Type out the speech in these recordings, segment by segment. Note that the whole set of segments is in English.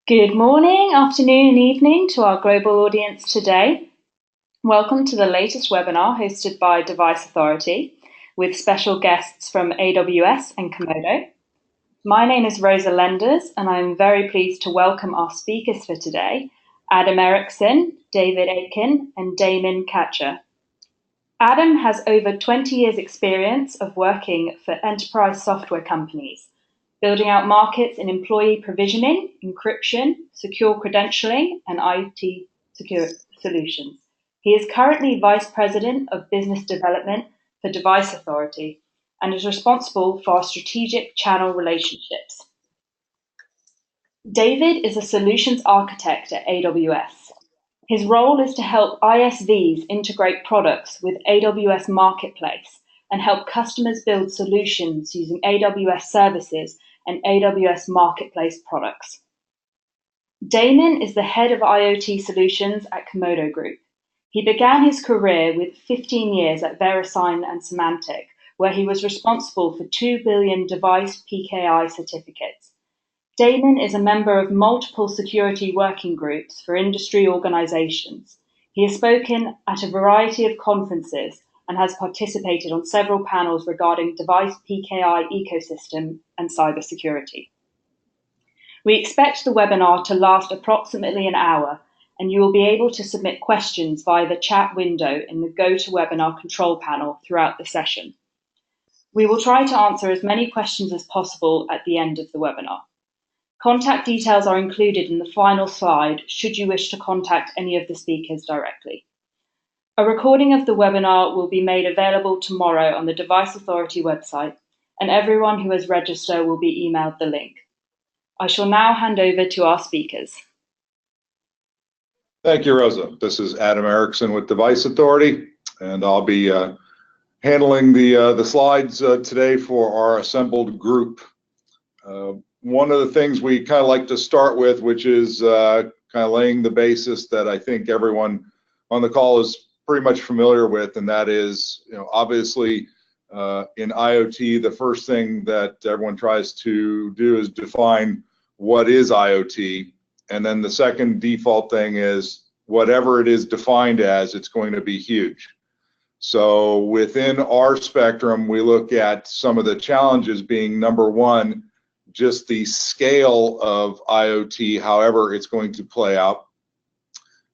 Good morning, afternoon, and evening to our global audience today. Welcome to the latest webinar hosted by Device Authority with special guests from AWS and Comodo. My name is Rosa Lenders, and I'm very pleased to welcome our speakers for today, Adam Eriksson, David Aiken, and Damon Katcher. Adam has over 20 years' experience of working for enterprise software companies, building out markets in employee provisioning, encryption, secure credentialing, and IT secure solutions. He is currently Vice President of Business Development for Device Authority and is responsible for our strategic channel relationships. David is a solutions architect at AWS. His role is to help ISVs integrate products with AWS Marketplace and help customers build solutions using AWS services and AWS Marketplace products. Damon is the head of IoT solutions at Comodo Group. He began his career with 15 years at VeriSign and Symantec, where he was responsible for 2 billion device PKI certificates. Damon is a member of multiple security working groups for industry organizations. He has spoken at a variety of conferences and has participated on several panels regarding device PKI ecosystem and cybersecurity. We expect the webinar to last approximately an hour, and you will be able to submit questions via the chat window in the GoToWebinar control panel throughout the session. We will try to answer as many questions as possible at the end of the webinar. Contact details are included in the final slide should you wish to contact any of the speakers directly. A recording of the webinar will be made available tomorrow on the Device Authority website, and everyone who has registered will be emailed the link. I shall now hand over to our speakers. Thank you, Rosa. This is Adam Eriksson with Device Authority, and I'll be handling the slides today for our assembled group. One of the things we kind of like to start with, which is kind of laying the basis that I think everyone on the call is pretty much familiar with, and that is, obviously in IoT, the first thing that everyone tries to do is define what is IoT, and then the second default thing is whatever it is defined as, it's going to be huge. So within our spectrum, we look at some of the challenges being, number one, just the scale of IoT, however it's going to play out.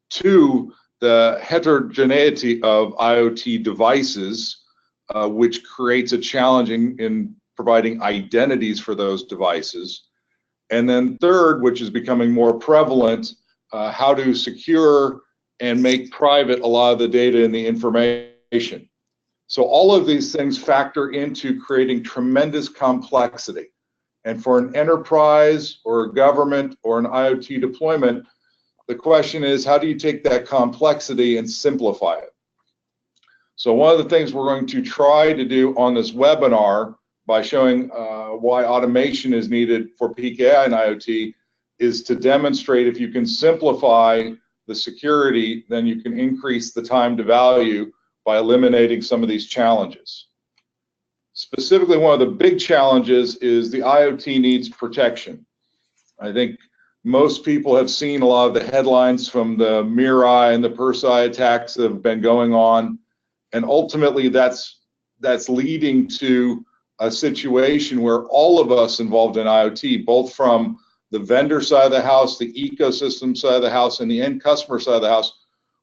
Two, the heterogeneity of IoT devices, which creates a challenge in providing identities for those devices. And then third, which is becoming more prevalent, how to secure and make private a lot of the data and the information. So all of these things factor into creating tremendous complexity. And for an enterprise or a government or an IoT deployment, the question is, how do you take that complexity and simplify it? So one of the things we're going to try to do on this webinar by showing why automation is needed for PKI and IoT is to demonstrate if you can simplify the security, then you can increase the time to value by eliminating some of these challenges. Specifically, one of the big challenges is the IoT needs protection. I think most people have seen a lot of the headlines from the Mirai and the Persei attacks that have been going on, and ultimately that's leading to a situation where all of us involved in IoT, both from the vendor side of the house, the ecosystem side of the house, and the end customer side of the house,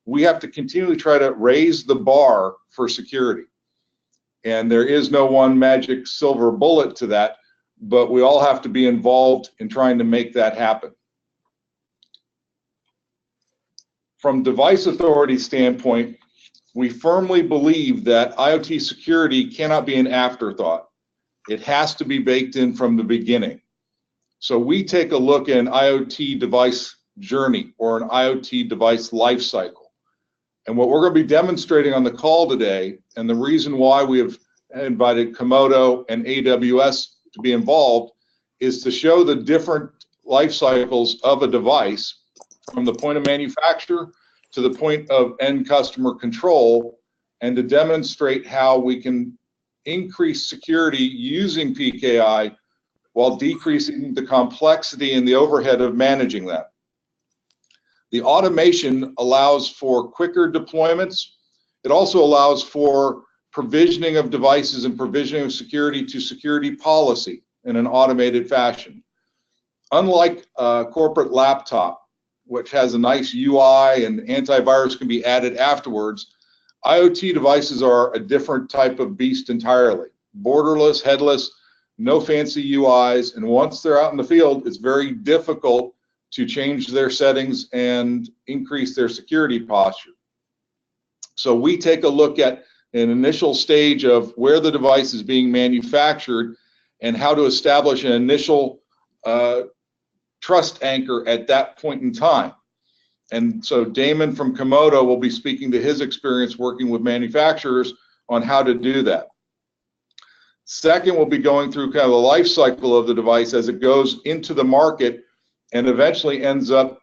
we have to continually try to raise the bar for security. And there is no one magic silver bullet to that, but we all have to be involved in trying to make that happen. From Device Authority standpoint, we firmly believe that IoT security cannot be an afterthought. It has to be baked in from the beginning. So we take a look at an IoT device journey or an IoT device life cycle. And what we're going to be demonstrating on the call today, and the reason why we have invited Comodo and AWS to be involved, is to show the different life cycles of a device from the point of manufacture to the point of end customer control, and to demonstrate how we can increase security using PKI while decreasing the complexity and the overhead of managing that. The automation allows for quicker deployments. It also allows for provisioning of devices and provisioning of security to security policy in an automated fashion. Unlike a corporate laptop, which has a nice UI and antivirus can be added afterwards, IoT devices are a different type of beast entirely. Borderless, headless, no fancy UIs, and once they're out in the field, it's very difficult to change their settings and increase their security posture. So we take a look at an initial stage of where the device is being manufactured and how to establish an initial trust anchor at that point in time. And so Damon from Comodo will be speaking to his experience working with manufacturers on how to do that. Second, we'll be going through kind of the life cycle of the device as it goes into the market and eventually ends up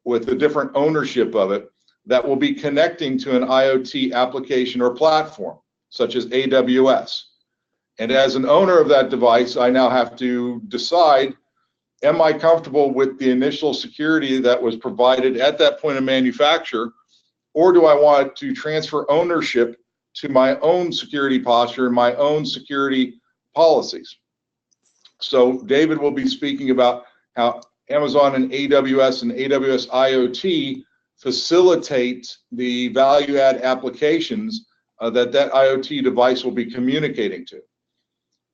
with a different ownership of it that will be connecting to an IoT application or platform, such as AWS. And as an owner of that device, I now have to decide, am I comfortable with the initial security that was provided at that point of manufacture, or do I want to transfer ownership to my own security posture and my own security policies? So David will be speaking about how Amazon and AWS IoT facilitate the value-add applications that IoT device will be communicating to.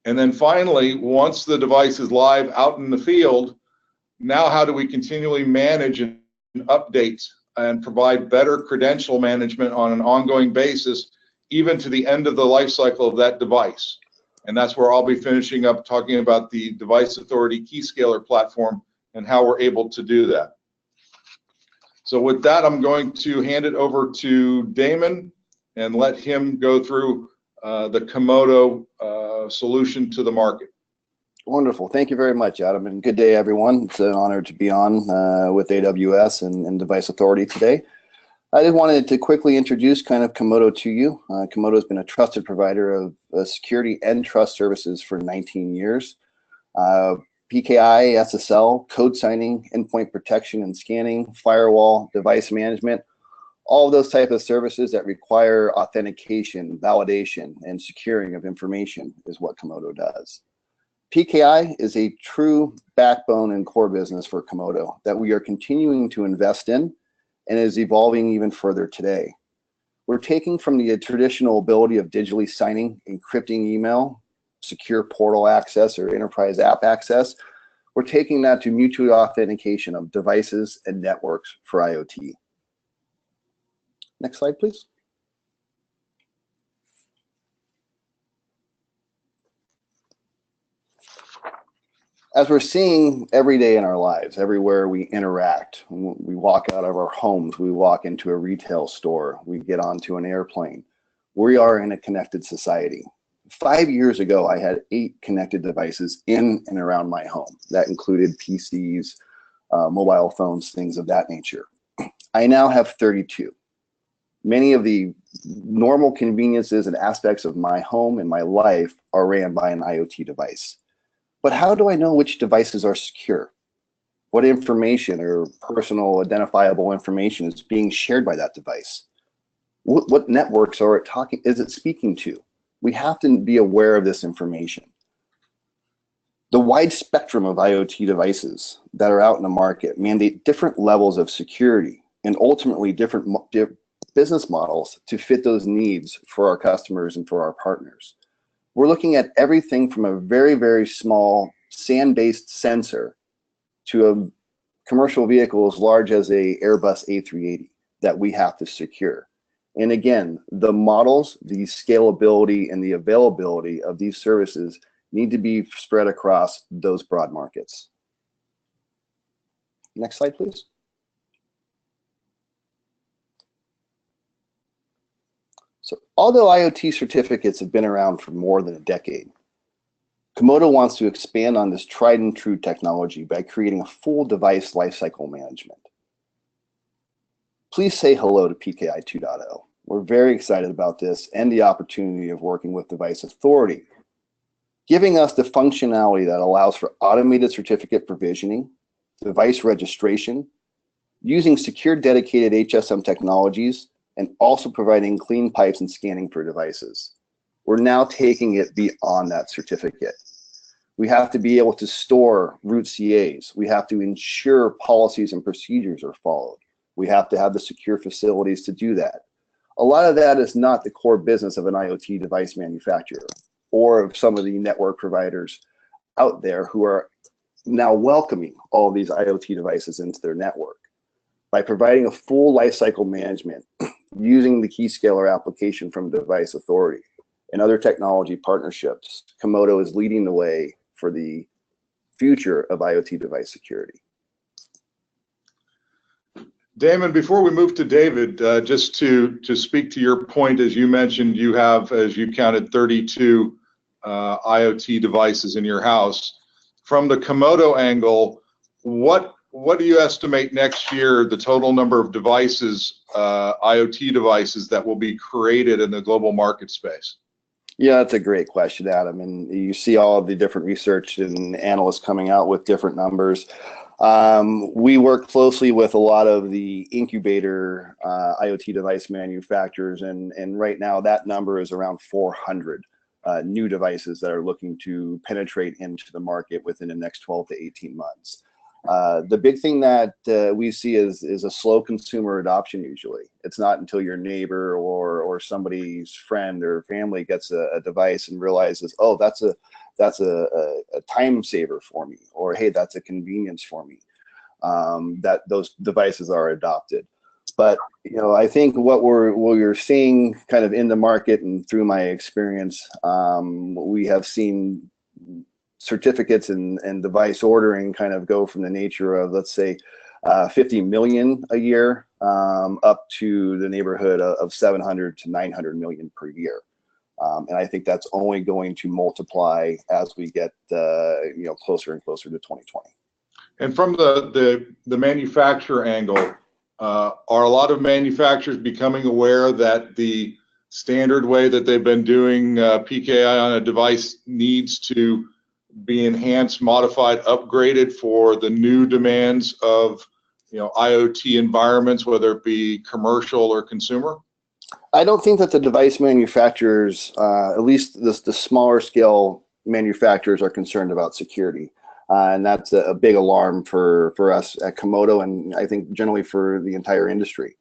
And then finally, once the device is live out in the field, now how do we continually manage and update and provide better credential management on an ongoing basis, even to the end of the life cycle of that device? And that's where I'll be finishing up talking about the Device Authority Keyscaler platform and how we're able to do that. So with that, I'm going to hand it over to Damon and let him go through the Comodo solution to the market. Wonderful. Thank you very much, Adam, and good day, everyone. It's an honor to be on with AWS and Device Authority today. I just wanted to quickly introduce kind of Comodo to you. Comodo has been a trusted provider of security and trust services for 19 years. PKI, SSL, code signing, endpoint protection and scanning, firewall, device management, all of those types of services that require authentication, validation, and securing of information is what Comodo does. PKI is a true backbone and core business for Comodo that we are continuing to invest in and is evolving even further today. We're taking from the traditional ability of digitally signing, encrypting email, secure portal access or enterprise app access. We're taking that to mutual authentication of devices and networks for IoT. Next slide, please. As we're seeing every day in our lives, everywhere we interact, we walk out of our homes, we walk into a retail store, we get onto an airplane, we are in a connected society. 5 years ago, I had 8 connected devices in and around my home. That included PCs, mobile phones, things of that nature. I now have 32. Many of the normal conveniences and aspects of my home and my life are ran by an IoT device. But how do I know which devices are secure? What information or personal identifiable information is being shared by that device? What networks is it speaking to? We have to be aware of this information. The wide spectrum of IoT devices that are out in the market mandate different levels of security and ultimately different business models to fit those needs for our customers and for our partners. We're looking at everything from a very, very small SAN-based sensor to a commercial vehicle as large as a Airbus A380 that we have to secure. And again, the models, the scalability and the availability of these services need to be spread across those broad markets. Next slide, please. So although IoT certificates have been around for more than a decade, Comodo wants to expand on this tried and true technology by creating a full device lifecycle management. Please say hello to PKI 2.0. We're very excited about this and the opportunity of working with Device Authority giving us the functionality that allows for automated certificate provisioning, device registration, using secure dedicated HSM technologies, and also providing clean pipes and scanning for devices. We're now taking it beyond that certificate. We have to be able to store root CAs. We have to ensure policies and procedures are followed. We have to have the secure facilities to do that. A lot of that is not the core business of an IoT device manufacturer or of some of the network providers out there who are now welcoming all of these IoT devices into their network. By providing a full lifecycle management using the Keyscaler application from Device Authority and other technology partnerships, Comodo is leading the way for the future of IoT device security. Damon, before we move to David, just to speak to your point, as you mentioned, you have, as you counted, 32 IoT devices in your house. From the Comodo angle, what do you estimate next year the total number of devices, IoT devices, that will be created in the global market space? Yeah, that's a great question, Adam. And you see all of the different research and analysts coming out with different numbers. We work closely with a lot of the incubator IoT device manufacturers, and right now that number is around 400 new devices that are looking to penetrate into the market within the next 12 to 18 months. The big thing that we see is a slow consumer adoption usually. It's not until your neighbor or somebody's friend or family gets a device and realizes, oh, that's a time saver for me, or hey, that's a convenience for me, that those devices are adopted. But I think what you're seeing kind of in the market and through my experience, we have seen certificates and device ordering kind of go from the nature of, let's say, 50 million a year up to the neighborhood of 700 to 900 million per year. And I think that's only going to multiply as we get closer and closer to 2020. And from the manufacturer angle, are a lot of manufacturers becoming aware that the standard way that they've been doing PKI on a device needs to be enhanced, modified, upgraded for the new demands of IoT environments, whether it be commercial or consumer? I don't think that the device manufacturers, at least the smaller scale manufacturers, are concerned about security. And that's a big alarm for us at Comodo, and I think generally for the entire industry.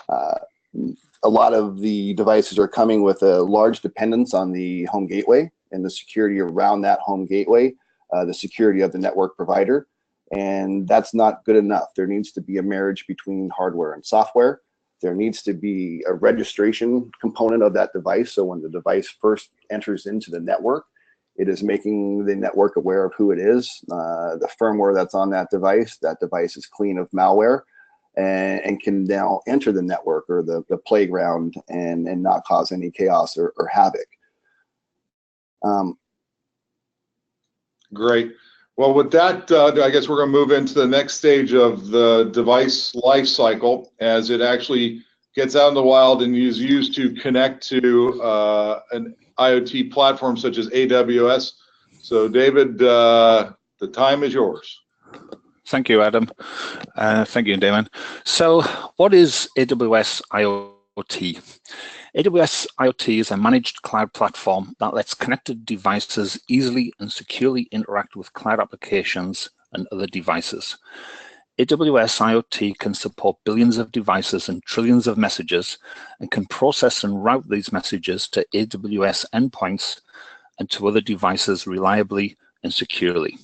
A lot of the devices are coming with a large dependence on the home gateway and the security around that home gateway, the security of the network provider. And that's not good enough. There needs to be a marriage between hardware and software. There needs to be a registration component of that device. So when the device first enters into the network, it is making the network aware of who it is, the firmware that's on that device is clean of malware, and can now enter the network or the playground and not cause any chaos or havoc. Great. Well, with that, I guess we're going to move into the next stage of the device life cycle as it actually gets out in the wild and is used to connect to an IoT platform such as AWS. So, David, the time is yours. Thank you, Adam. Thank you, Damon. So, what is AWS IoT? AWS IoT is a managed cloud platform that lets connected devices easily and securely interact with cloud applications and other devices. AWS IoT can support billions of devices and trillions of messages, and can process and route these messages to AWS endpoints and to other devices reliably and securely.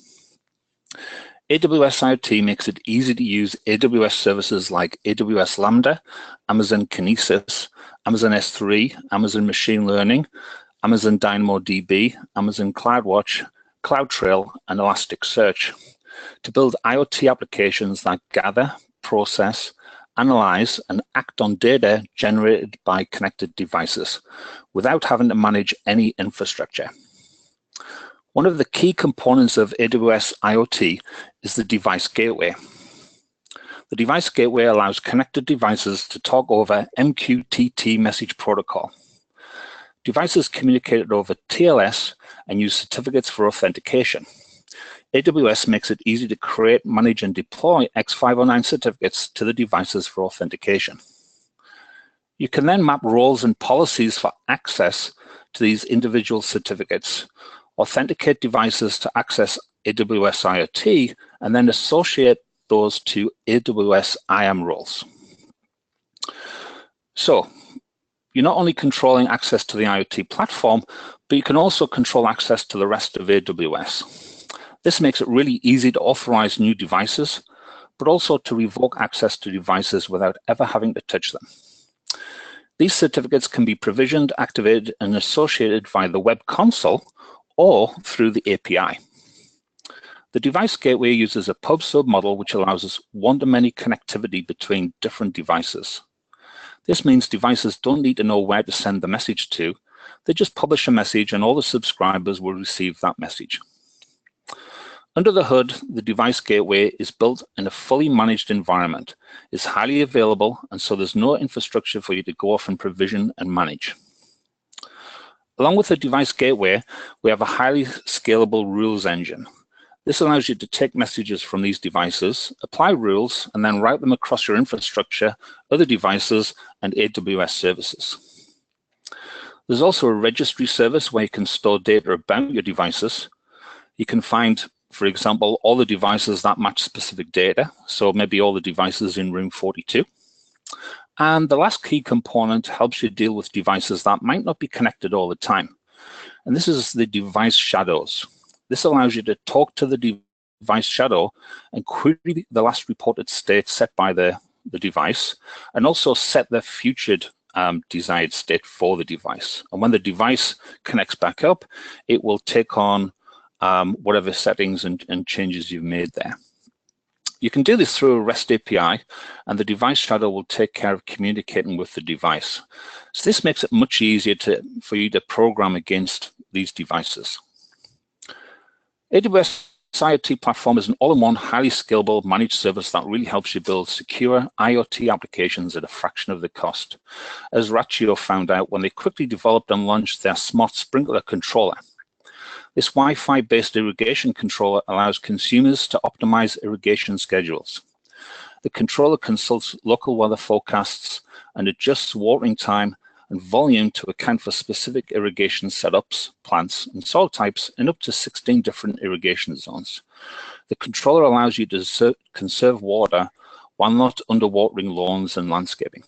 AWS IoT makes it easy to use AWS services like AWS Lambda, Amazon Kinesis, Amazon S3, Amazon Machine Learning, Amazon DynamoDB, Amazon CloudWatch, CloudTrail, and Elasticsearch to build IoT applications that gather, process, analyze, and act on data generated by connected devices without having to manage any infrastructure. One of the key components of AWS IoT is the device gateway. The device gateway allows connected devices to talk over MQTT message protocol. Devices communicate over TLS and use certificates for authentication. AWS makes it easy to create, manage, and deploy X509 certificates to the devices for authentication. You can then map roles and policies for access to these individual certificates, authenticate devices to access AWS IoT, and then associate those to AWS IAM roles. So you're not only controlling access to the IoT platform, but you can also control access to the rest of AWS. This makes it really easy to authorize new devices, but also to revoke access to devices without ever having to touch them. These certificates can be provisioned, activated, and associated via the web console or through the API. The device gateway uses a pub/sub model, which allows us one-to-many connectivity between different devices. This means devices don't need to know where to send the message to. They just publish a message and all the subscribers will receive that message. Under the hood, the device gateway is built in a fully managed environment. It's highly available, and so there's no infrastructure for you to go off and provision and manage. Along with the device gateway, we have a highly scalable rules engine. This allows you to take messages from these devices, apply rules, and then route them across your infrastructure, other devices, and AWS services. There's also a registry service where you can store data about your devices. You can find, for example, all the devices that match specific data. So maybe all the devices in room 42. And the last key component helps you deal with devices that might not be connected all the time. And this is the device shadows. This allows you to talk to the device shadow and query the last reported state set by the device, and also set the future desired state for the device. And when the device connects back up, it will take on whatever settings and changes you've made there. You can do this through a REST API, and the device shadow will take care of communicating with the device. So this makes it much easier for you to program against these devices. AWS IoT platform is an all-in-one, highly scalable managed service that really helps you build secure IoT applications at a fraction of the cost. As Rachio found out when they quickly developed and launched their smart sprinkler controller. This Wi-Fi-based irrigation controller allows consumers to optimize irrigation schedules. The controller consults local weather forecasts and adjusts watering time and volume to account for specific irrigation setups, plants, and soil types in up to 16 different irrigation zones. The controller allows you to conserve water while not underwatering lawns and landscaping.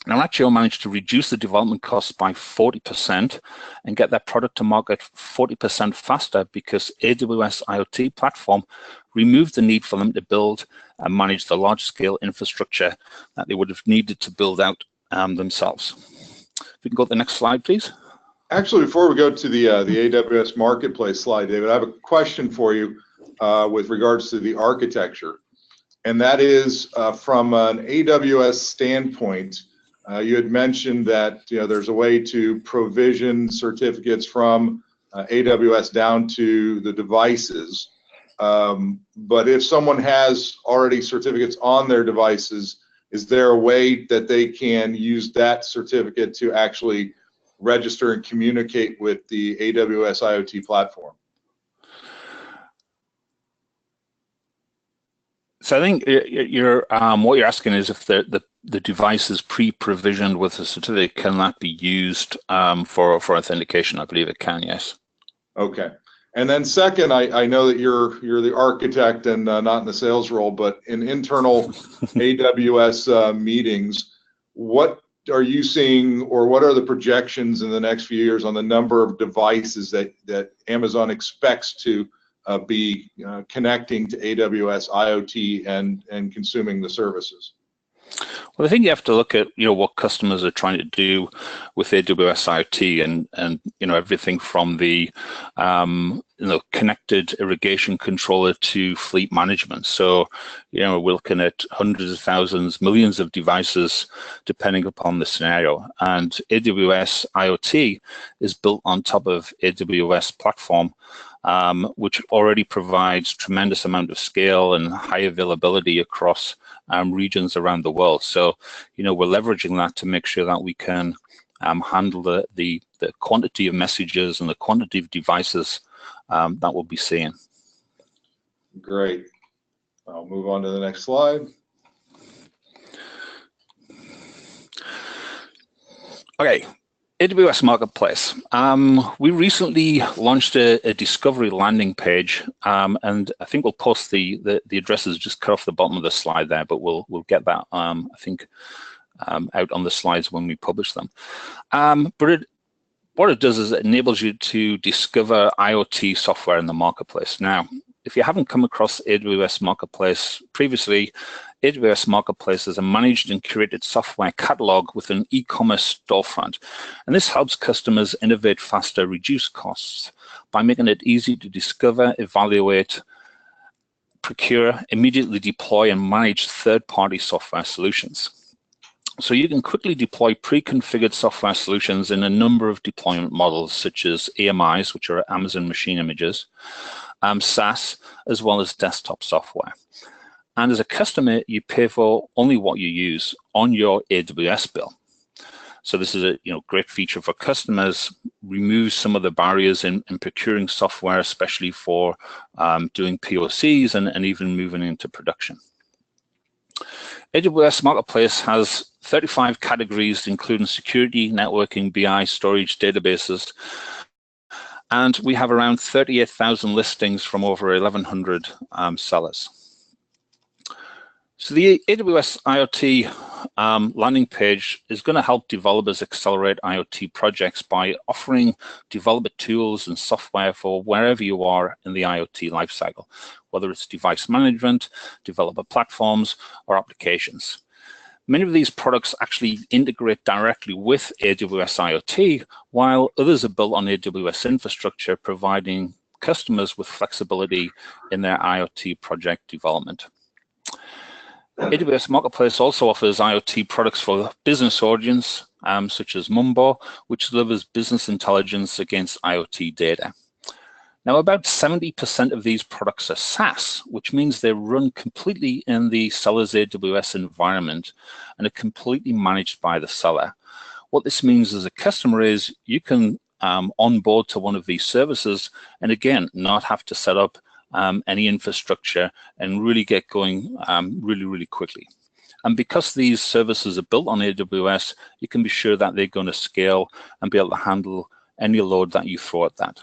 Now, Rachio managed to reduce the development costs by 40% and get their product to market 40% faster because AWS IoT platform removed the need for them to build and manage the large-scale infrastructure that they would have needed to build out themselves. If we can go to the next slide, please. Actually, before we go to the AWS Marketplace slide, David, I have a question for you with regards to the architecture. And that is from an AWS standpoint, you had mentioned that there's a way to provision certificates from AWS down to the devices. But if someone has already certificates on their devices, is there a way that they can use that certificate to actually register and communicate with the AWS IoT platform? So I think what you're asking is if the device is pre-provisioned with a certificate, can that be used for authentication? I believe it can, yes. Okay. And then second, I know that you're the architect and not in the sales role, but in internal AWS meetings, what are you seeing, or what are the projections in the next few years on the number of devices that Amazon expects to be connecting to AWS IoT and consuming the services? Well, I think you have to look at what customers are trying to do with AWS IoT, and everything from the connected irrigation controller to fleet management. So we're looking at hundreds of thousands, millions of devices depending upon the scenario. And AWS IoT is built on top of AWS platform, which already provides tremendous amount of scale and high availability across regions around the world. So, we're leveraging that to make sure that we can handle the quantity of messages and the quantity of devices that we'll be seeing. Great. I'll move on to the next slide. Okay, AWS Marketplace. We recently launched a discovery landing page, and I think we'll post the addresses just cut off the bottom of the slide there, but we'll get that I think out on the slides when we publish them. But what it does is it enables you to discover IoT software in the marketplace. Now, if you haven't come across AWS Marketplace previously, AWS Marketplace is a managed and curated software catalog with an e-commerce storefront. And this helps customers innovate faster, reduce costs by making it easy to discover, evaluate, procure, immediately deploy, and manage third-party software solutions. So you can quickly deploy pre-configured software solutions in a number of deployment models, such as AMIs, which are Amazon Machine Images, SaaS, as well as desktop software. And as a customer, you pay for only what you use on your AWS bill. So this is a great feature for customers, removes some of the barriers in procuring software, especially for doing POCs and even moving into production. AWS Marketplace has 35 categories, including security, networking, BI, storage, databases. And we have around 38,000 listings from over 1,100 sellers. So the AWS IoT landing page is going to help developers accelerate IoT projects by offering developer tools and software for wherever you are in the IoT lifecycle, whether it's device management, developer platforms, or applications. Many of these products actually integrate directly with AWS IoT, while others are built on AWS infrastructure, providing customers with flexibility in their IoT project development. AWS Marketplace also offers IoT products for business audience, such as Mumbo, which delivers business intelligence against IoT data. Now, about 70% of these products are SaaS, which means they run completely in the seller's AWS environment and are completely managed by the seller. What this means as a customer is you can onboard to one of these services and, again, not have to set up any infrastructure and really get going really quickly. And because these services are built on AWS, you can be sure that they're going to scale and be able to handle any load that you throw at that.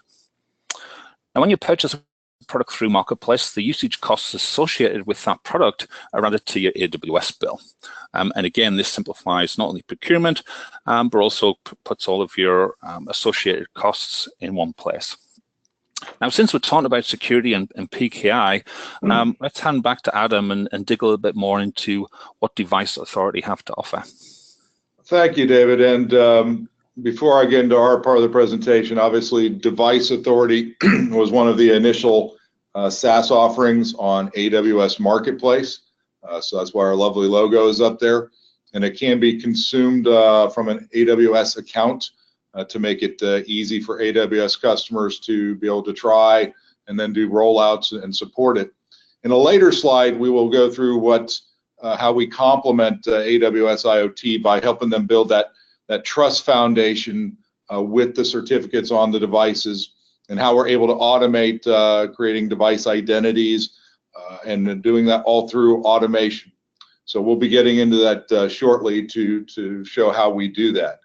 Now, when you purchase a product through Marketplace, the usage costs associated with that product are added to your AWS bill. And again, this simplifies not only procurement, but also puts all of your associated costs in one place. Now, since we're talking about security and PKI, let's hand back to Adam and dig a little bit more into what Device Authority have to offer. Thank you, David. And before I get into our part of the presentation, obviously Device Authority was one of the initial SaaS offerings on AWS Marketplace. So that's why our lovely logo is up there. And it can be consumed from an AWS account to make it easy for AWS customers to be able to try and then do rollouts and support it. In a later slide, we will go through how we complement AWS IoT by helping them build that trust foundation with the certificates on the devices, and how we're able to automate creating device identities and doing that all through automation. So we'll be getting into that shortly to show how we do that.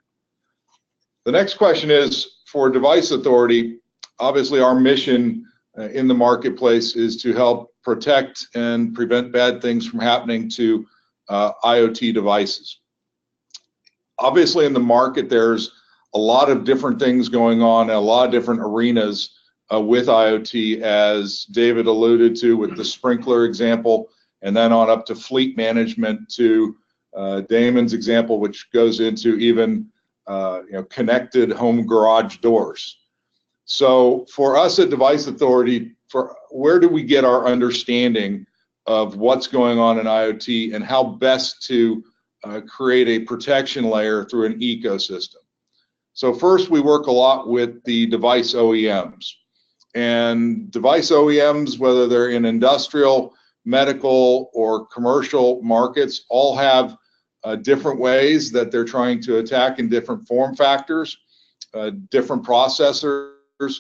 The next question is, for Device Authority, obviously our mission in the marketplace is to help protect and prevent bad things from happening to IoT devices. Obviously in the market there's a lot of different things going on in a lot of different arenas with IoT, as David alluded to with the sprinkler example, and then on up to fleet management, to Damon's example, which goes into even connected home garage doors. So for us at Device Authority, where do we get our understanding of what's going on in IoT and how best to create a protection layer through an ecosystem? So first, we work a lot with the device OEMs. And device OEMs, whether they're in industrial, medical, or commercial markets, all have different ways that they're trying to attack in different form factors, different processors.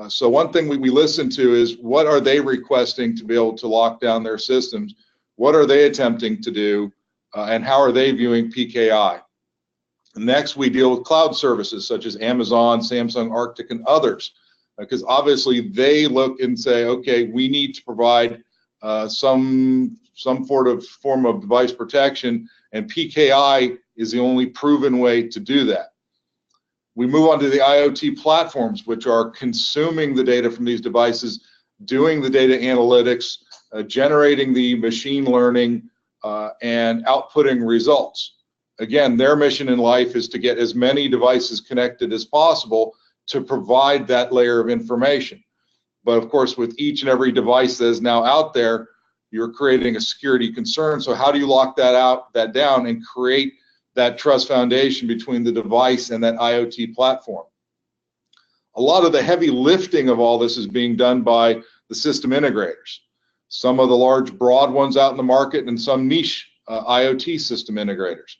So one thing we listen to is what are they requesting to be able to lock down their systems? What are they attempting to do? And how are they viewing PKI? Next, we deal with cloud services such as Amazon, Samsung, Arctic, and others, because obviously they look and say, okay, we need to provide some form of device protection, and PKI is the only proven way to do that. We move on to the IoT platforms, which are consuming the data from these devices, doing the data analytics, generating the machine learning, and outputting results. Again, their mission in life is to get as many devices connected as possible to provide that layer of information. But of course, with each and every device that is now out there, you're creating a security concern. So how do you lock that down and create that trust foundation between the device and that IoT platform? A lot of the heavy lifting of all this is being done by the system integrators. Some of the large, broad ones out in the market and some niche IoT system integrators.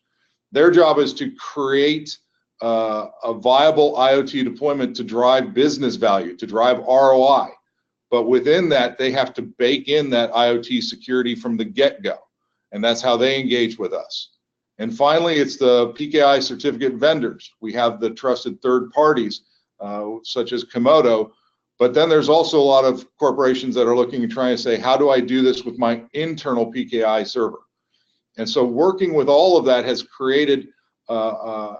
Their job is to create a viable IoT deployment to drive business value, to drive ROI. But within that, they have to bake in that IoT security from the get-go. And that's how they engage with us. And finally, it's the PKI certificate vendors. We have the trusted third parties, such as Comodo. But then there's also a lot of corporations that are looking and trying to say, how do I do this with my internal PKI server? And so working with all of that has created an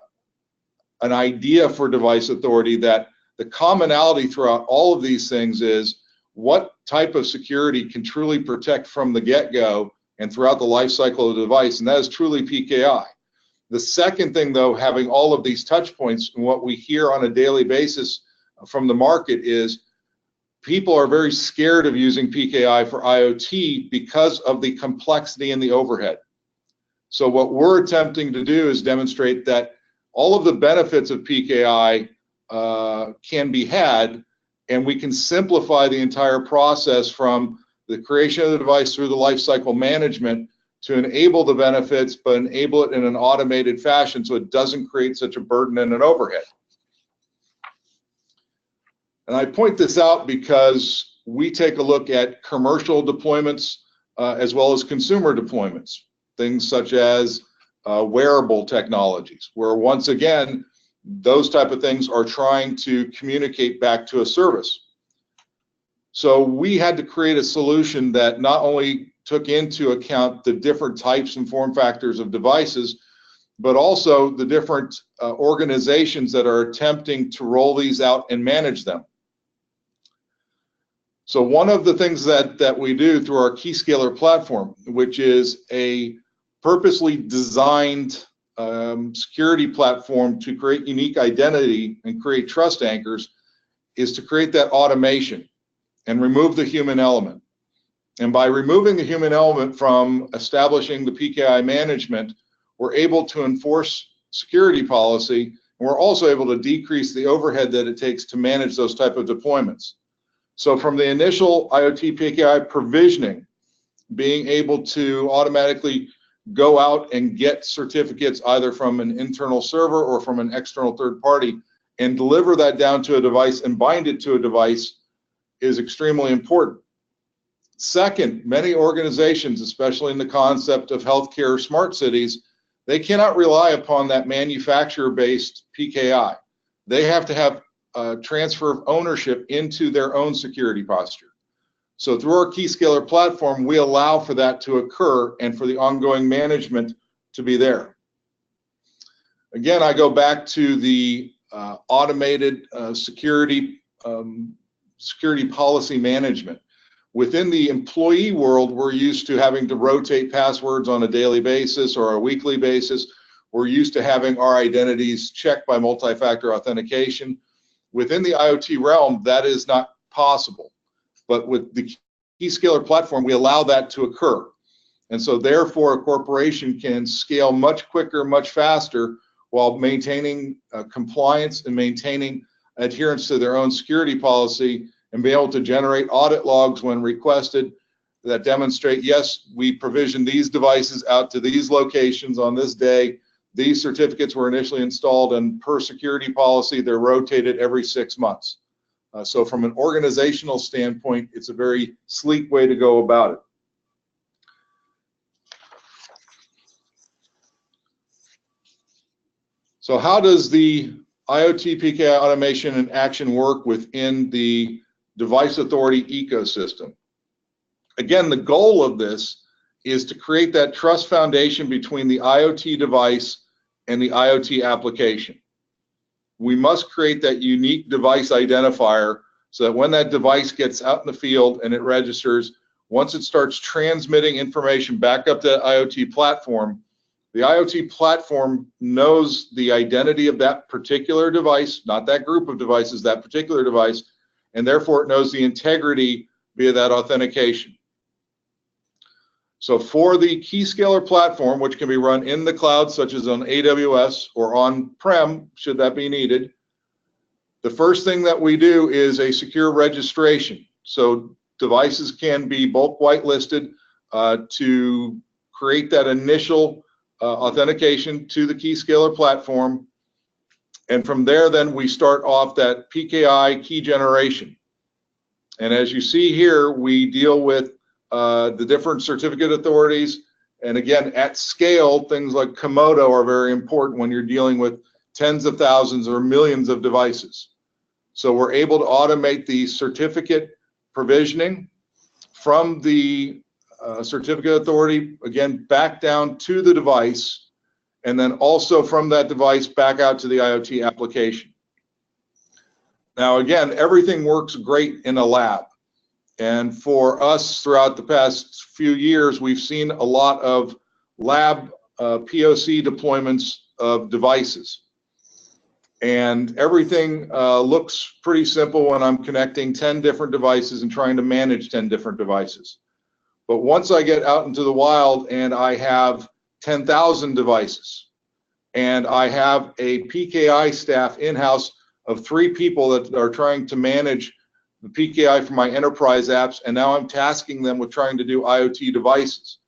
idea for device authority that the commonality throughout all of these things is what type of security can truly protect from the get-go and throughout the life cycle of the device, and that is truly PKI. The second thing, though, having all of these touch points, and what we hear on a daily basis from the market is people are very scared of using PKI for IoT because of the complexity and the overhead. So what we're attempting to do is demonstrate that all of the benefits of PKI can be had, and we can simplify the entire process from the creation of the device through the lifecycle management to enable the benefits, but enable it in an automated fashion so it doesn't create such a burden and an overhead. And I point this out because we take a look at commercial deployments as well as consumer deployments, things such as wearable technologies, where once again, those type of things are trying to communicate back to a service. So we had to create a solution that not only took into account the different types and form factors of devices, but also the different organizations that are attempting to roll these out and manage them. So one of the things that we do through our Keyscaler platform, which is a purposely designed security platform to create unique identity and create trust anchors, is to create that automation and remove the human element. And by removing the human element from establishing the PKI management, we're able to enforce security policy, and we're also able to decrease the overhead that it takes to manage those type of deployments. So from the initial IoT PKI provisioning, being able to automatically go out and get certificates either from an internal server or from an external third party and deliver that down to a device and bind it to a device is extremely important. Second, many organizations, especially in the concept of healthcare smart cities, they cannot rely upon that manufacturer-based PKI. They have to have a transfer of ownership into their own security posture. So through our Keyscaler platform, we allow for that to occur and for the ongoing management to be there. Again, I go back to the automated security policy management. Within the employee world, we're used to having to rotate passwords on a daily basis or a weekly basis. We're used to having our identities checked by multi-factor authentication. Within the IoT realm, that is not possible. But with the Keyscaler platform, we allow that to occur. And so therefore, a corporation can scale much quicker, much faster, while maintaining compliance and maintaining adherence to their own security policy, and be able to generate audit logs when requested, that demonstrate, yes, we provisioned these devices out to these locations on this day. These certificates were initially installed, and per security policy, they're rotated every 6 months. So from an organizational standpoint, it's a very sleek way to go about it. So how does the IoT PKI automation and action work within the device authority ecosystem? Again, the goal of this is to create that trust foundation between the IoT device and the IoT application. We must create that unique device identifier so that when that device gets out in the field and it registers, once it starts transmitting information back up to the IoT platform, the IoT platform knows the identity of that particular device, not that group of devices, that particular device, and therefore it knows the integrity via that authentication. So for the Keyscaler platform, which can be run in the cloud, such as on AWS or on-prem, should that be needed, the first thing that we do is a secure registration. So devices can be bulk whitelisted to create that initial authentication to the Keyscaler platform. And from there, then we start off that PKI key generation. And as you see here, we deal with the different certificate authorities. And again, at scale, things like Comodo are very important when you're dealing with tens of thousands or millions of devices. So we're able to automate the certificate provisioning from the certificate authority, again, back down to the device, and then also from that device back out to the IoT application. Now, again, everything works great in a lab. And for us, throughout the past few years, we've seen a lot of lab POC deployments of devices. And everything looks pretty simple when I'm connecting 10 different devices and trying to manage 10 different devices. But once I get out into the wild and I have 10,000 devices, and I have a PKI staff in-house of 3 people that are trying to manage the PKI for my enterprise apps, and now I'm tasking them with trying to do IoT devices.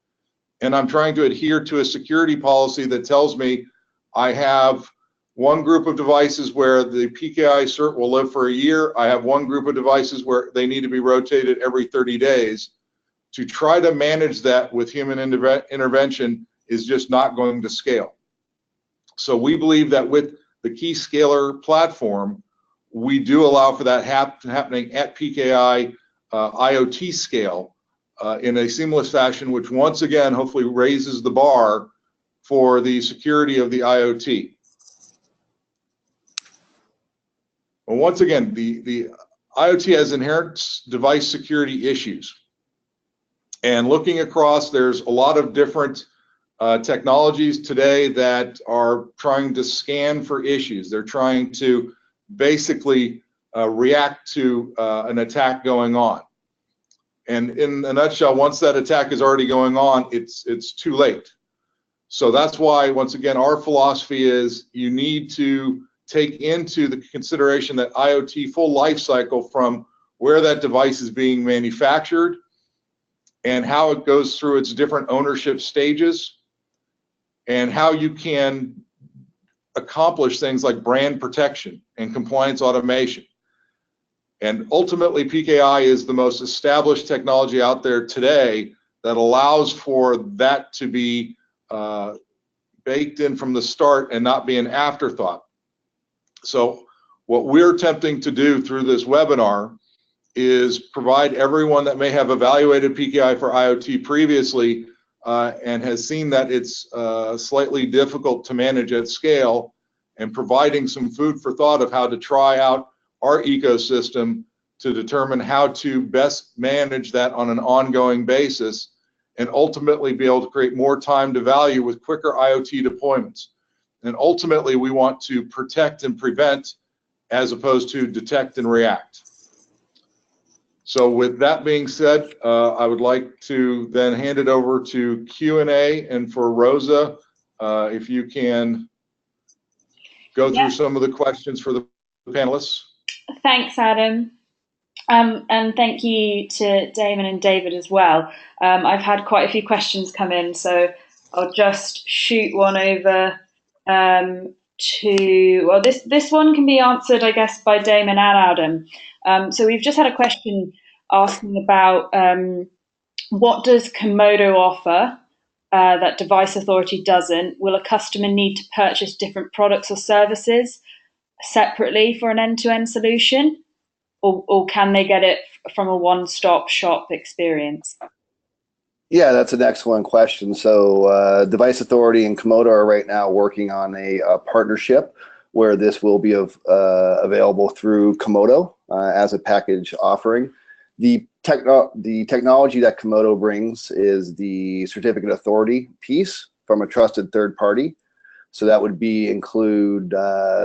And I'm trying to adhere to a security policy that tells me I have one group of devices where the PKI cert will live for a year. I have one group of devices where they need to be rotated every 30 days. To try to manage that with human intervention is just not going to scale. So we believe that with the Keyscaler platform, we do allow for that happening at PKI IoT scale in a seamless fashion, which once again hopefully raises the bar for the security of the IoT. Well, once again, the IoT has inherent device security issues. And looking across, there's a lot of different technologies today that are trying to scan for issues. They're trying to basically react to an attack going on. And in a nutshell, once that attack is already going on, it's too late. So that's why, once again, our philosophy is you need to take into the consideration that IoT full life cycle from where that device is being manufactured and how it goes through its different ownership stages and how you can accomplish things like brand protection and compliance automation. And ultimately, PKI is the most established technology out there today that allows for that to be baked in from the start and not be an afterthought. So what we're attempting to do through this webinar is provide everyone that may have evaluated PKI for IoT previously and has seen that it's slightly difficult to manage at scale, and providing some food for thought of how to try out our ecosystem to determine how to best manage that on an ongoing basis and ultimately be able to create more time to value with quicker IoT deployments. And ultimately, we want to protect and prevent as opposed to detect and react. So with that being said, I would like to then hand it over to Q&A, and for Rosa, if you can go through some of the questions for the panelists. Thanks, Adam. And thank you to Damon and David as well. I've had quite a few questions come in, so I'll just shoot one over well, this one can be answered, I guess, by Damon and Adam. So we've just had a question asking about what does Comodo offer that Device Authority doesn't? Will a customer need to purchase different products or services separately for an end-to-end solution? Or can they get it from a one-stop shop experience? Yeah, that's an excellent question. So Device Authority and Comodo are right now working on a partnership where this will be available through Comodo as a package offering. The technology that Comodo brings is the certificate authority piece from a trusted third party. So that would include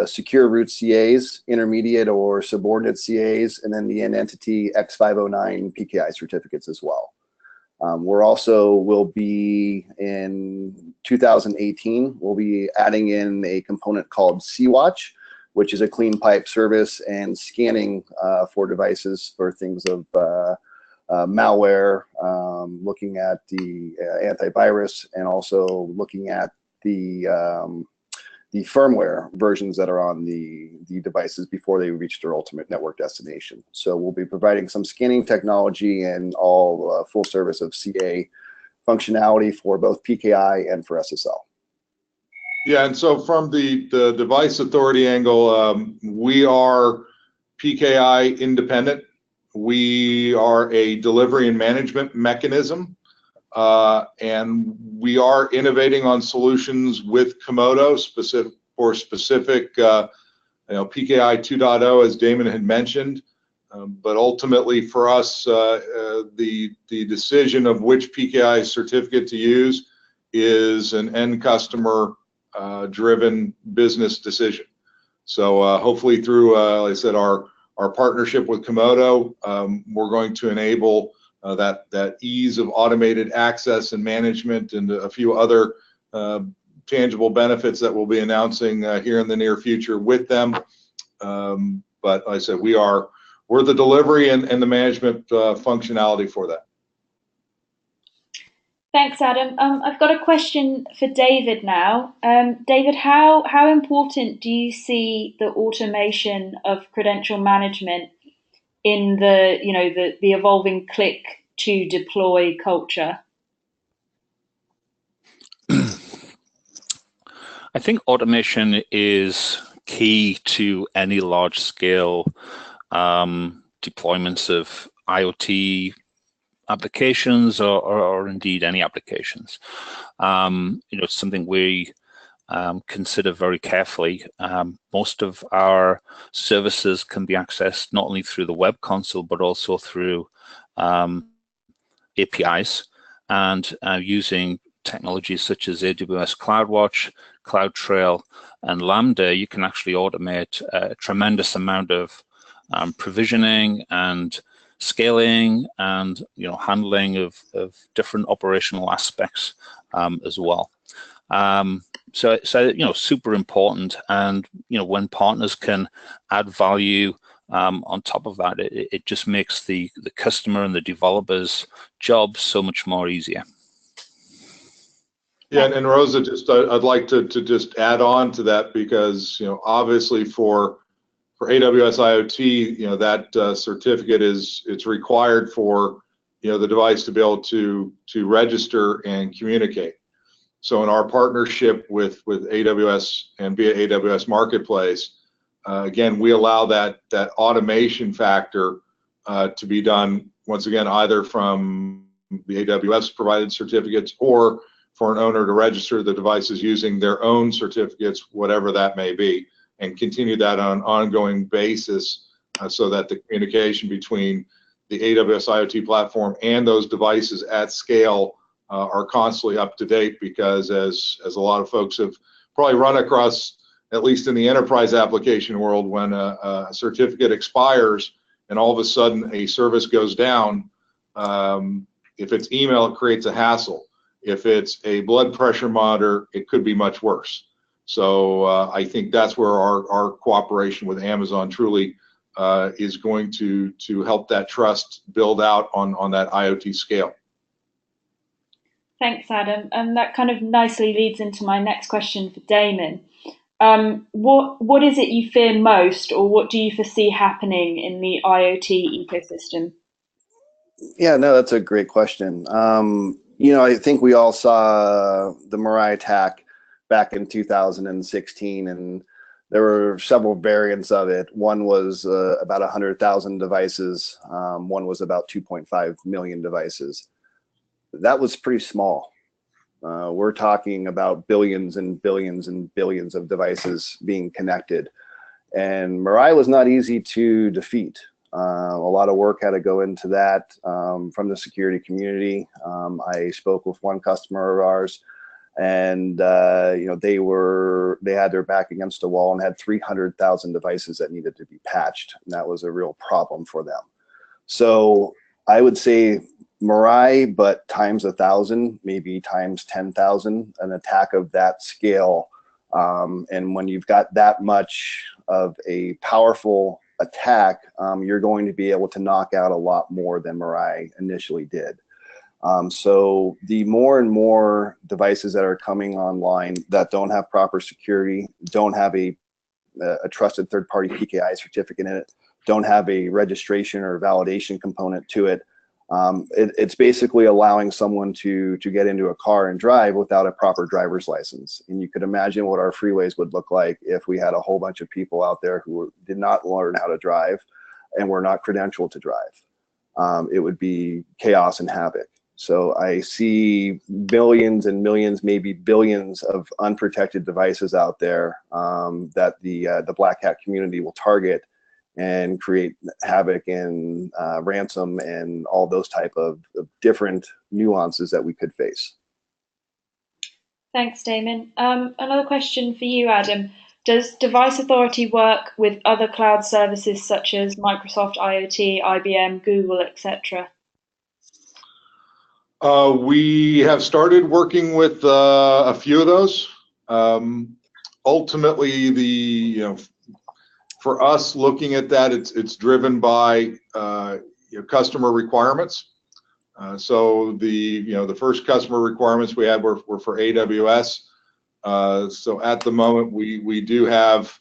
secure root CAs, intermediate or subordinate CAs, and then the entity X509 PKI certificates as well. Will be in 2018, we'll be adding in a component called CWatch, which is a clean pipe service and scanning for devices for things of malware, looking at the antivirus, and also looking at the firmware versions that are on the devices before they reach their ultimate network destination. So we'll be providing some scanning technology and all full service of CA functionality for both PKI and for SSL. Yeah, and so from the Device Authority angle, we are PKI independent. We are a delivery and management mechanism. And we are innovating on solutions with Comodo for specific PKI 2.0, as Damon had mentioned. But ultimately for us, the decision of which PKI certificate to use is an end customer driven business decision. So hopefully through, like I said, our partnership with Comodo, we're going to enable that ease of automated access and management, and a few other tangible benefits that we'll be announcing here in the near future with them. But like I said, we're the delivery and the management functionality for that. Thanks, Adam. I've got a question for David now. David, how important do you see the automation of credential management in the evolving click to deploy culture? I think automation is key to any large scale deployments of IoT applications or indeed any applications. It's something we consider very carefully. Most of our services can be accessed not only through the web console, but also through APIs, and using technologies such as AWS CloudWatch, CloudTrail, and Lambda, you can actually automate a tremendous amount of provisioning and scaling and handling of different operational aspects as well. So super important, and when partners can add value on top of that, it just makes the customer and the developers' job so much more easier. Yeah, and Rosa, I'd like to just add on to that, because obviously for AWS IoT, that certificate it's required for the device to be able to register and communicate. So in our partnership with AWS and via AWS Marketplace, again, we allow that automation factor to be done once again either from the AWS provided certificates, or for an owner to register the devices using their own certificates, whatever that may be, and continue that on an ongoing basis, so that the communication between the AWS IoT platform and those devices at scale are constantly up to date. Because as a lot of folks have probably run across, at least in the enterprise application world, when a certificate expires and all of a sudden a service goes down, if it's email, it creates a hassle. If it's a blood pressure monitor, it could be much worse. So I think that's where our cooperation with Amazon truly is going to help that trust build out on that IoT scale. Thanks, Adam. And that kind of nicely leads into my next question for Damon. What is it you fear most, or what do you foresee happening in the IoT ecosystem? Yeah, no, that's a great question. I think we all saw the Mirai attack back in 2016, and there were several variants of it. One was about 100,000 devices. One was about 2.5 million devices. That was pretty small. We're talking about billions and billions and billions of devices being connected. And Mirai was not easy to defeat. A lot of work had to go into that from the security community. I spoke with one customer of ours, and they had their back against the wall and had 300,000 devices that needed to be patched, and that was a real problem for them. So I would say Mirai, but times 1,000, maybe times 10,000, an attack of that scale. And when you've got that much of a powerful attack, you're going to be able to knock out a lot more than Mirai initially did. So the more and more devices that are coming online that don't have proper security, don't have a trusted third-party PKI certificate in it, don't have a registration or validation component to it, it's basically allowing someone to get into a car and drive without a proper driver's license. And you could imagine what our freeways would look like if we had a whole bunch of people out there who did not learn how to drive and were not credentialed to drive. It would be chaos and havoc. So I see billions and millions, maybe billions of unprotected devices out there that the Black Hat community will target and create havoc and ransom and all those type of different nuances that we could face. Thanks, Damon. Another question for you, Adam. Does Device Authority work with other cloud services such as Microsoft IoT, IBM, Google, etc.? We have started working with a few of those. Ultimately, for us looking at that, it's driven by customer requirements. So the first customer requirements we had were for AWS. So at the moment we do have,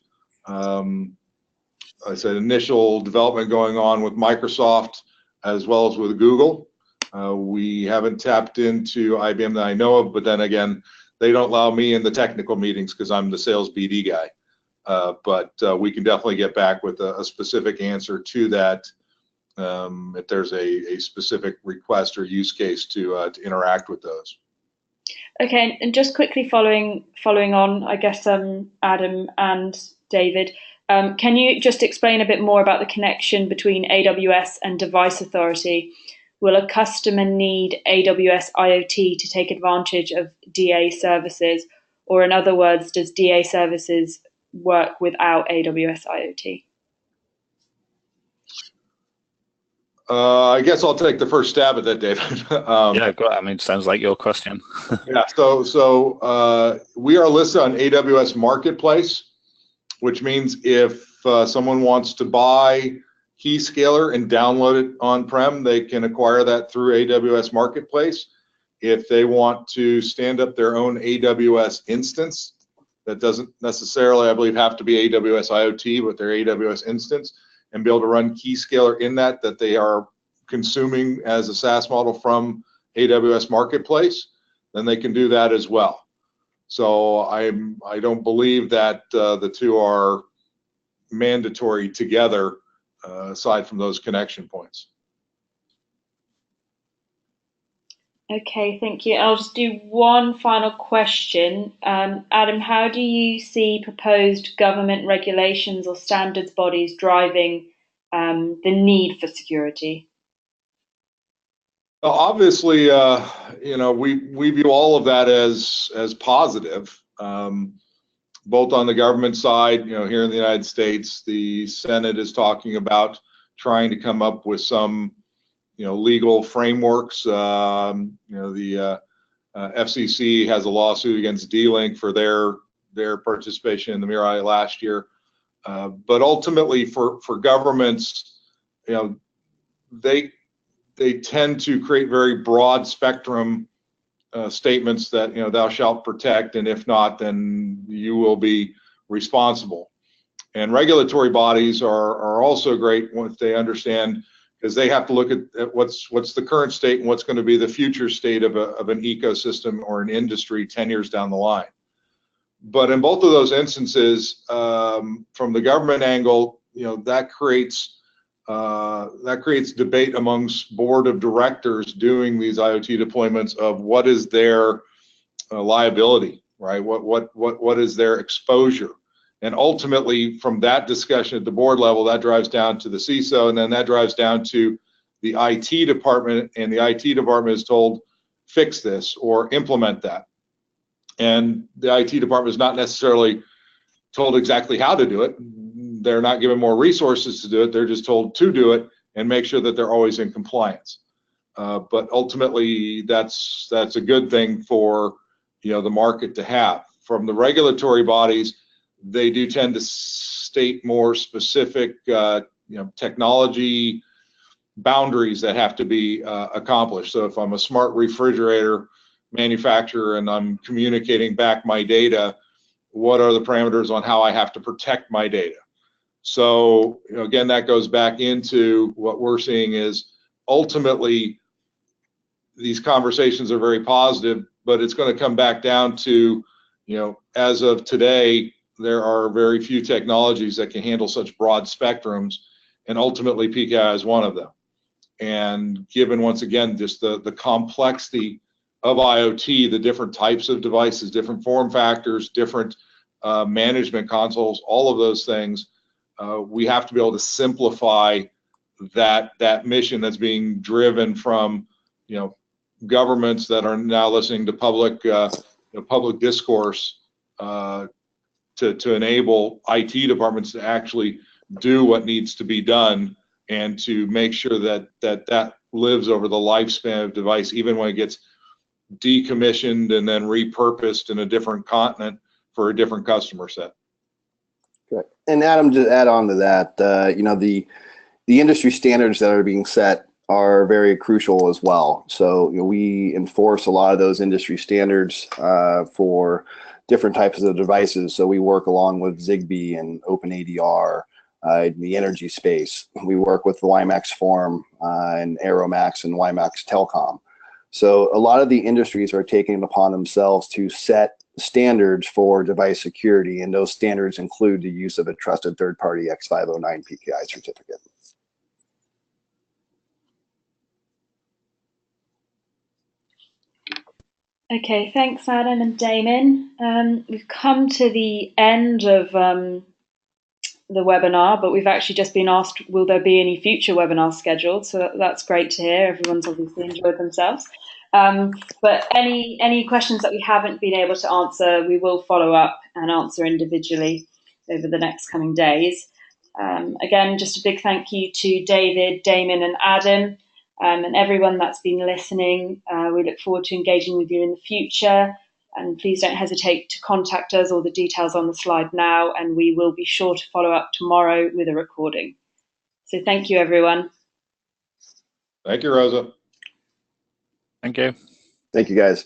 I said, initial development going on with Microsoft as well as with Google. We haven't tapped into IBM that I know of, but then again, they don't allow me in the technical meetings because I'm the sales BD guy. But we can definitely get back with a specific answer to that if there's a specific request or use case to interact with those. Okay, and just quickly following on, I guess, Adam and David, can you just explain a bit more about the connection between AWS and Device Authority? Will a customer need AWS IoT to take advantage of DA services? Or in other words, does DA services work without AWS IoT? I guess I'll take the first stab at that, David. Yeah, sounds like your question. Yeah, so we are listed on AWS Marketplace, which means if someone wants to buy Keyscaler and download it on-prem, they can acquire that through AWS Marketplace. If they want to stand up their own AWS instance, that doesn't necessarily, I believe, have to be AWS IoT, but their AWS instance, and be able to run Keyscaler in that they are consuming as a SaaS model from AWS Marketplace, then they can do that as well. So I don't believe that the two are mandatory together, aside from those connection points. Okay, thank you. I'll just do one final question. Adam, how do you see proposed government regulations or standards bodies driving the need for security? Obviously, we view all of that as positive. Both on the government side, here in the United States, the Senate is talking about trying to come up with some, legal frameworks. The FCC has a lawsuit against D-Link for their participation in the Mirai last year. But ultimately, for governments, you know, they tend to create very broad spectrum statements that, you know, thou shalt protect, and if not, then you will be responsible. And regulatory bodies are also great once they understand, because they have to look at what's the current state and what's going to be the future state of an ecosystem or an industry 10 years down the line. But in both of those instances, from the government angle, you know, that creates debate amongst board of directors doing these IoT deployments of what is their liability, right? What is their exposure? And ultimately, from that discussion at the board level, that drives down to the CISO, and then that drives down to the IT department, and the IT department is told, fix this or implement that. And the IT department is not necessarily told exactly how to do it. They're not given more resources to do it. They're just told to do it and make sure that they're always in compliance. But ultimately, that's a good thing for, you know, the market to have. From the regulatory bodies, they do tend to state more specific, you know, technology boundaries that have to be accomplished. So if I'm a smart refrigerator manufacturer and I'm communicating back my data, what are the parameters on how I have to protect my data? So, you know, again, that goes back into what we're seeing is ultimately these conversations are very positive, but it's going to come back down to, you know, as of today, there are very few technologies that can handle such broad spectrums, and ultimately PKI is one of them. And given, once again, just the complexity of IoT, the different types of devices, different form factors, different management consoles, all of those things, we have to be able to simplify that mission that's being driven from, you know, governments that are now listening to public discourse to enable IT departments to actually do what needs to be done, and to make sure that lives over the lifespan of device, even when it gets decommissioned and then repurposed in a different continent for a different customer set. Correct. And Adam, to add on to that, you know, the industry standards that are being set are very crucial as well. So, you know, we enforce a lot of those industry standards for different types of devices. So we work along with Zigbee and OpenADR in the energy space. We work with the WiMAX Forum and Aeromax and WiMAX Telcom. So a lot of the industries are taking it upon themselves to set standards for device security, and those standards include the use of a trusted third-party X509 PKI certificate. Okay, thanks, Adam and Damon. We've come to the end of the webinar, but we've actually just been asked, will there be any future webinars scheduled? So that's great to hear. Everyone's obviously enjoyed themselves. But any questions that we haven't been able to answer, we will follow up and answer individually over the next coming days. Again, just a big thank you to David, Damon, and Adam, and everyone that's been listening. We look forward to engaging with you in the future. And please don't hesitate to contact us. All the details on the slide now, and we will be sure to follow up tomorrow with a recording. So thank you, everyone. Thank you, Rosa. Thank you. Thank you, guys.